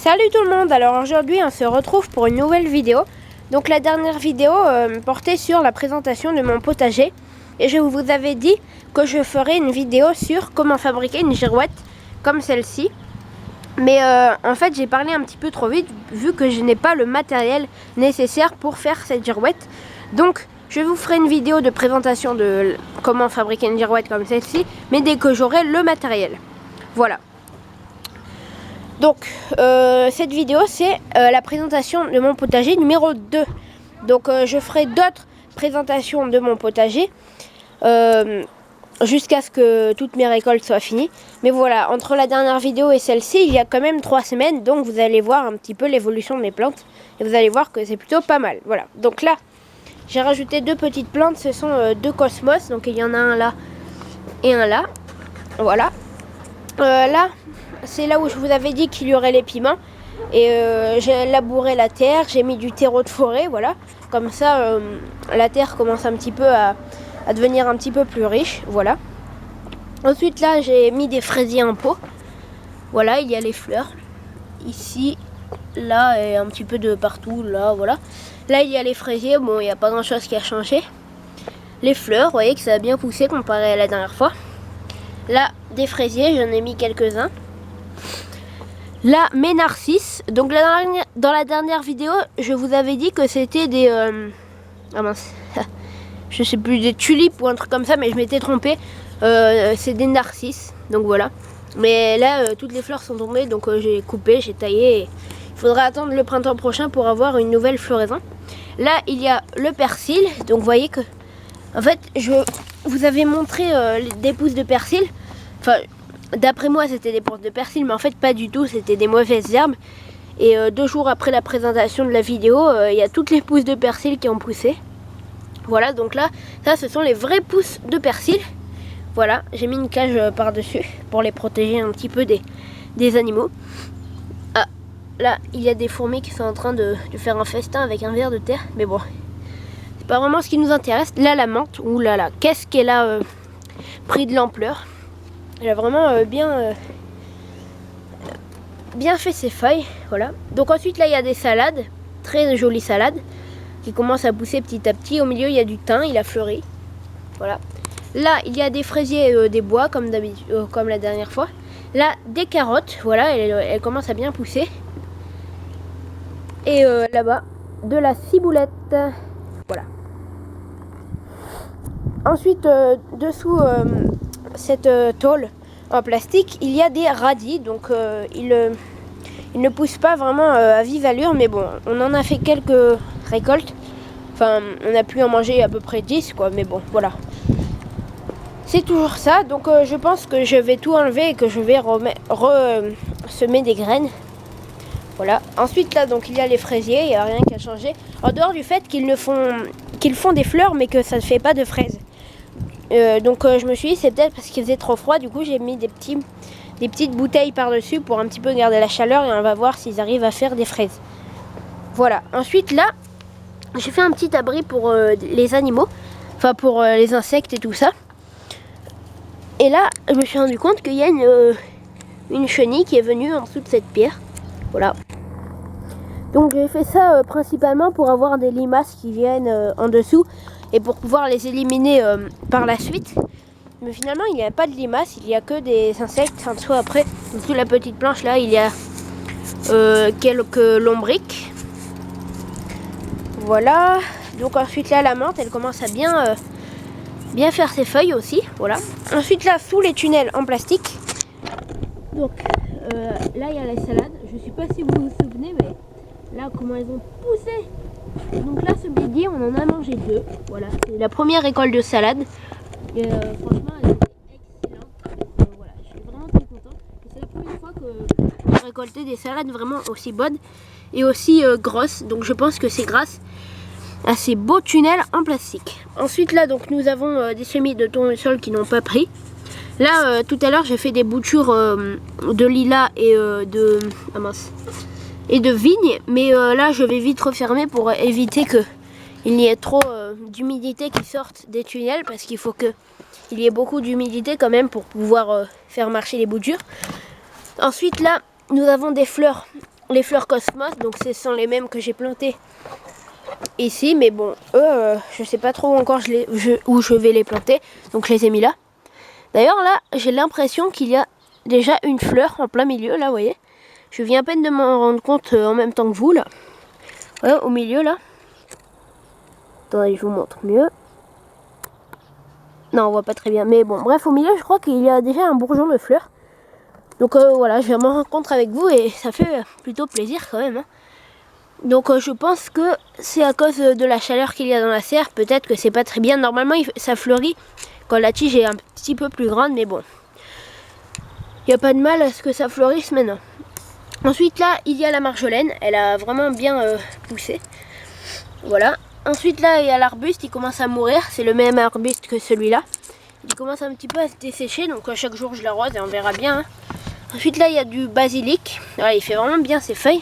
Salut tout le monde, alors aujourd'hui on se retrouve pour une nouvelle vidéo. Donc la dernière vidéo portait sur la présentation de mon potager. Et je vous avais dit que je ferais une vidéo sur comment fabriquer une girouette comme celle-ci. Mais en fait j'ai parlé un petit peu trop vite vu que je n'ai pas le matériel nécessaire pour faire cette girouette. Donc je vous ferai une vidéo de présentation de comment fabriquer une girouette comme celle-ci, mais dès que j'aurai le matériel. Voilà. Donc cette vidéo c'est la présentation de mon potager numéro 2. Donc je ferai d'autres présentations de mon potager jusqu'à ce que toutes mes récoltes soient finies. Mais voilà, entre la dernière vidéo et celle-ci, il y a quand même 3 semaines. Donc vous allez voir un petit peu l'évolution de mes plantes. Et vous allez voir que c'est plutôt pas mal. Voilà, donc là, j'ai rajouté 2 petites plantes. Ce sont 2 cosmos. Donc il y en a un là et un là. Voilà. Là, c'est là où je vous avais dit qu'il y aurait les piments. Et j'ai labouré la terre, j'ai mis du terreau de forêt, voilà. Comme ça, la terre commence un petit peu à devenir un petit peu plus riche, voilà. Ensuite là, j'ai mis des fraisiers en pot. Voilà, il y a les fleurs. Ici, là et un petit peu de partout, là, voilà. Là, il y a les fraisiers, bon, il n'y a pas grand chose qui a changé. Les fleurs, vous voyez que ça a bien poussé comparé à la dernière fois. Là, des fraisiers, j'en ai mis quelques-uns. Là, mes narcisses. Donc dans la dernière vidéo, je vous avais dit que c'était des... ah mince. Je sais plus, des tulipes ou un truc comme ça, mais je m'étais trompée. C'est des narcisses. Donc voilà. Mais là, toutes les fleurs sont tombées, donc j'ai coupé, j'ai taillé. Et il faudra attendre le printemps prochain pour avoir une nouvelle floraison. Là, il y a le persil. Donc vous voyez que... En fait, je vous avais montré des pousses de persil. Enfin... D'après moi, c'était des pousses de persil, mais en fait, pas du tout. C'était des mauvaises herbes. Et 2 jours après la présentation de la vidéo, il y a toutes les pousses de persil qui ont poussé. Voilà, donc là, ça, ce sont les vraies pousses de persil. Voilà, j'ai mis une cage par-dessus pour les protéger un petit peu des animaux. Ah, là, il y a des fourmis qui sont en train de faire un festin avec un ver de terre. Mais bon, c'est pas vraiment ce qui nous intéresse. Là, la menthe, ouh là là, qu'est-ce qu'elle a pris de l'ampleur. Elle a vraiment bien fait ses feuilles, voilà. Donc ensuite là il y a des salades, très jolies salades, qui commencent à pousser petit à petit. Au milieu il y a du thym, il a fleuri, voilà. Là il y a des fraisiers des bois comme d'habitude, comme la dernière fois. Là des carottes, voilà, elles commencent à bien pousser. Et là-bas de la ciboulette, voilà. Ensuite dessous cette tôle en plastique, il y a des radis, donc ils ne poussent pas vraiment à vive allure, mais bon, on en a fait quelques récoltes. Enfin, on a pu en manger à peu près 10, quoi, mais bon, voilà. C'est toujours ça, donc je pense que je vais tout enlever et que je vais semer des graines. Voilà. Ensuite, là, donc il y a les fraisiers, il n'y a rien qui a changé. En dehors du fait qu'ils font des fleurs, mais que ça ne fait pas de fraises. Donc je me suis dit c'est peut-être parce qu'il faisait trop froid, du coup j'ai mis des petites bouteilles par dessus pour un petit peu garder la chaleur et on va voir s'ils arrivent à faire des fraises. Voilà, ensuite là j'ai fait un petit abri pour les animaux, enfin pour les insectes et tout ça. Et là je me suis rendu compte qu'il y a une chenille qui est venue en dessous de cette pierre. Voilà. Donc j'ai fait ça principalement pour avoir des limaces qui viennent en dessous et pour pouvoir les éliminer par la suite. Mais finalement il n'y a pas de limaces, il n'y a que des insectes en dessous. Après, sous la petite planche là, il y a quelques lombrics. Voilà. Donc ensuite là la menthe elle commence à bien faire ses feuilles aussi. Voilà. Ensuite là sous les tunnels en plastique. Donc là il y a les salades. Je sais pas si vous vous souvenez, mais là comment elles ont poussé. Donc là ce midi on en a mangé 2. Voilà, c'est la première récolte de salade. Et franchement elle était excellente. Voilà, je suis vraiment très contente. C'est la première fois que j'ai récolté des salades vraiment aussi bonnes et aussi grosses. Donc je pense que c'est grâce à ces beaux tunnels en plastique. Ensuite là donc nous avons des semis de tournesol qui n'ont pas pris. Là tout à l'heure j'ai fait des boutures de lilas et et de vigne, mais là je vais vite refermer pour éviter qu'il n'y ait trop d'humidité qui sorte des tunnels, parce qu'il faut qu'il y ait beaucoup d'humidité quand même pour pouvoir faire marcher les boutures. Ensuite là nous avons des fleurs les fleurs cosmos, donc ce sont les mêmes que j'ai plantées ici, mais bon, eux, je sais pas trop encore où je vais les planter, donc je les ai mis là. D'ailleurs là, j'ai l'impression qu'il y a déjà une fleur en plein milieu, là, vous voyez. Je viens à peine de m'en rendre compte en même temps que vous, là. Ouais, au milieu, là. Attendez, je vous montre mieux. Non, on voit pas très bien, mais bon, bref, au milieu, je crois qu'il y a déjà un bourgeon de fleurs. Donc voilà, je viens m'en rencontre avec vous et ça fait plutôt plaisir quand même, hein. Donc je pense que c'est à cause de la chaleur qu'il y a dans la serre. Peut-être que c'est pas très bien. Normalement ça fleurit quand la tige est un petit peu plus grande. Mais bon, il n'y a pas de mal à ce que ça fleurisse maintenant. Ensuite là il y a la marjolaine. Elle a vraiment bien poussé. Voilà. Ensuite là il y a l'arbuste. Il commence à mourir. C'est le même arbuste que celui-là. Il commence un petit peu à se dessécher. Donc chaque jour je l'arrose et on verra bien, hein. Ensuite là il y a du basilic. Voilà, il fait vraiment bien ses feuilles.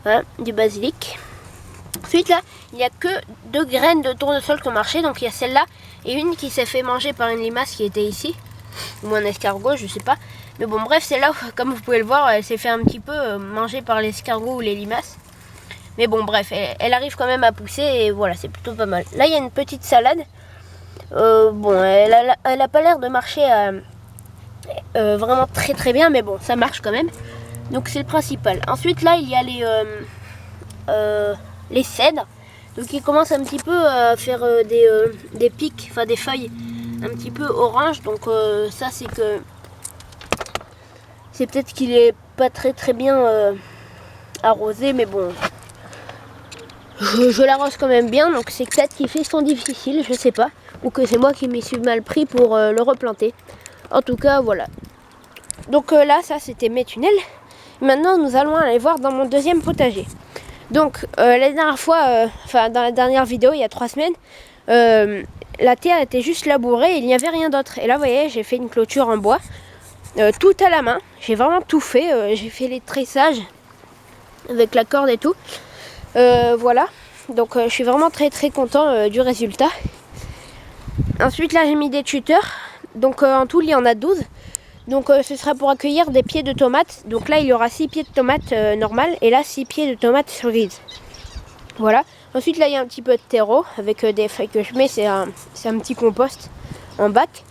Voilà, du basilic. Ensuite là, il n'y a que 2 graines de tournesol qui ont marché. Donc il y a celle-là et une qui s'est fait manger par une limace qui était ici. Ou un escargot, je sais pas. Mais bon, bref, celle-là, comme vous pouvez le voir, elle s'est fait un petit peu manger par l'escargot ou les limaces. Mais bon, bref, elle arrive quand même à pousser et voilà, c'est plutôt pas mal. Là, il y a une petite salade. Bon, elle a pas l'air de marcher vraiment très très bien, mais bon, ça marche quand même. Donc c'est le principal. Ensuite là il y a les cèdres. Donc ils commencent un petit peu à faire des pics, enfin des feuilles un petit peu orange. Donc ça c'est que c'est peut-être qu'il est pas très très bien arrosé, mais bon, je l'arrose quand même bien. Donc c'est peut-être qu'il fait son difficile, je sais pas, ou que c'est moi qui m'y suis mal pris pour le replanter. En tout cas voilà. Donc là ça c'était mes tunnels. Maintenant, nous allons aller voir dans mon deuxième potager. Donc, la dernière fois, dans la dernière vidéo, il y a 3 semaines, la terre était juste labourée et il n'y avait rien d'autre. Et là, vous voyez, j'ai fait une clôture en bois, tout à la main. J'ai vraiment tout fait. J'ai fait les tressages avec la corde et tout. Voilà. Donc, je suis vraiment très très content du résultat. Ensuite, là, j'ai mis des tuteurs. Donc, en tout, il y en a 12. Donc ce sera pour accueillir des pieds de tomates. Donc là il y aura 6 pieds de tomates normales et là 6 pieds de tomates cerises. Voilà. Ensuite là il y a un petit peu de terreau avec des feuilles que je mets. C'est un petit compost en bac.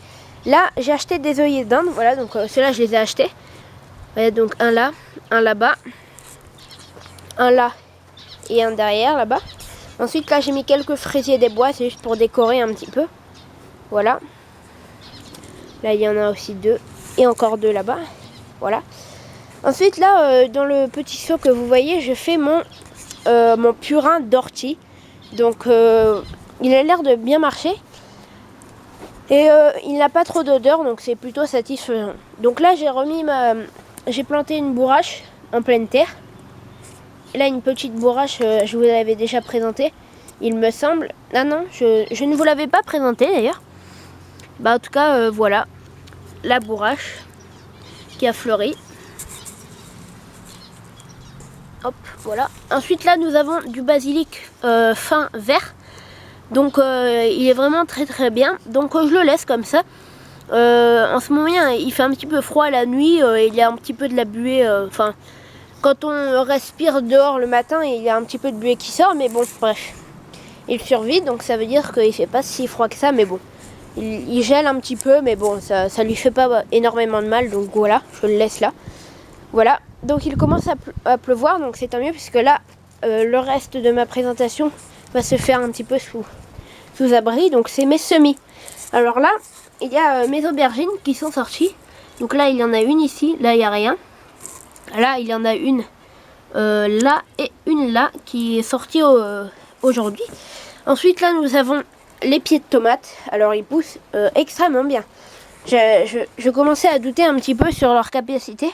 Là j'ai acheté des œillets d'Inde. Voilà, donc ceux-là je les ai achetés. Voilà, donc un là, un là-bas, un là et un derrière là-bas. Ensuite là j'ai mis quelques fraisiers des bois. C'est juste pour décorer un petit peu. Voilà. Là il y en a aussi 2. Et encore 2 là-bas, voilà. Ensuite là, dans le petit seau que vous voyez, je fais mon purin d'ortie. Donc il a l'air de bien marcher. Et il n'a pas trop d'odeur, donc c'est plutôt satisfaisant. Donc là j'ai planté une bourrache en pleine terre. Et là une petite bourrache, je vous l'avais déjà présentée, il me semble. Ah non, je ne vous l'avais pas présentée d'ailleurs. Bah en tout cas voilà. La bourrache qui a fleuri. Hop, voilà. Ensuite là nous avons du basilic fin vert. Donc il est vraiment très très bien. Donc je le laisse comme ça. En ce moment il fait un petit peu froid la nuit. Il y a un petit peu de la buée. Enfin quand on respire dehors le matin il y a un petit peu de buée qui sort. Mais bon bref. Il survit donc ça veut dire qu'il fait pas si froid que ça. Mais bon. Il gèle un petit peu, mais bon, ça lui fait pas énormément de mal, donc voilà, je le laisse là. Voilà, donc il commence à pleuvoir, donc c'est tant mieux, puisque là, le reste de ma présentation va se faire un petit peu sous abri, donc c'est mes semis. Alors là, il y a mes aubergines qui sont sorties. Donc là, il y en a une ici, là, il n'y a rien. Là, il y en a une là et une là qui est sortie aujourd'hui. Ensuite, là, nous avons les pieds de tomates. Alors ils poussent extrêmement bien. Je commençais à douter un petit peu sur leur capacité.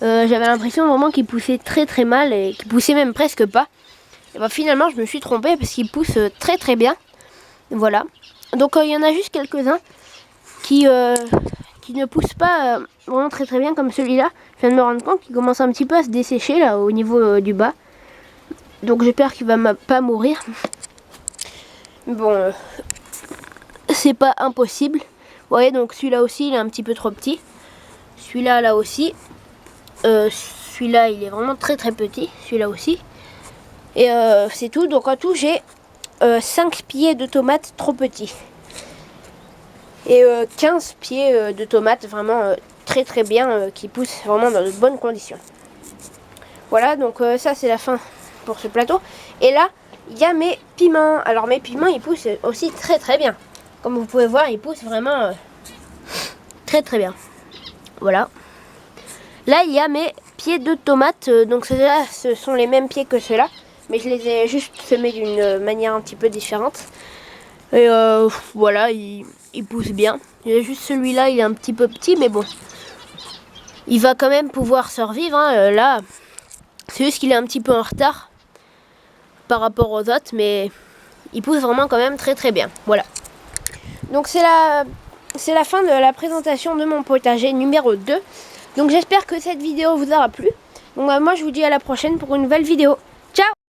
J'avais l'impression vraiment qu'ils poussaient très très mal et qu'ils poussaient même presque pas. Et ben, finalement je me suis trompée parce qu'ils poussent très très bien. Voilà. Donc il y en a juste quelques-uns qui ne poussent pas vraiment très très bien comme celui-là. Je viens de me rendre compte qu'il commence un petit peu à se dessécher là au niveau du bas. Donc j'espère qu'il va pas mourir. Bon, c'est pas impossible. Vous voyez, donc celui-là aussi, il est un petit peu trop petit. Celui-là, là aussi. celui-là il est vraiment très petit, celui-là aussi. Et c'est tout, donc en tout j'ai 5 pieds de tomates trop petits. Et 15 pieds de tomates vraiment très bien, qui poussent vraiment dans de bonnes conditions. Voilà, donc ça c'est la fin pour ce plateau. Et là, il y a mes piments. Alors mes piments, ils poussent aussi très bien. Comme vous pouvez voir, ils poussent vraiment très bien. Voilà. Là, il y a mes pieds de tomates. Donc ceux-là, ce sont les mêmes pieds que ceux-là. Mais je les ai juste semés d'une manière un petit peu différente. Et voilà, ils poussent bien. Il y a juste celui-là, il est un petit peu petit, mais bon. Il va quand même pouvoir survivre. Hein. Là, c'est juste qu'il est un petit peu en retard par rapport aux autres, mais il pousse vraiment quand même très bien. Voilà. Donc c'est la fin de la présentation de mon potager numéro 2. Donc j'espère que cette vidéo vous aura plu. Donc moi je vous dis à la prochaine pour une nouvelle vidéo.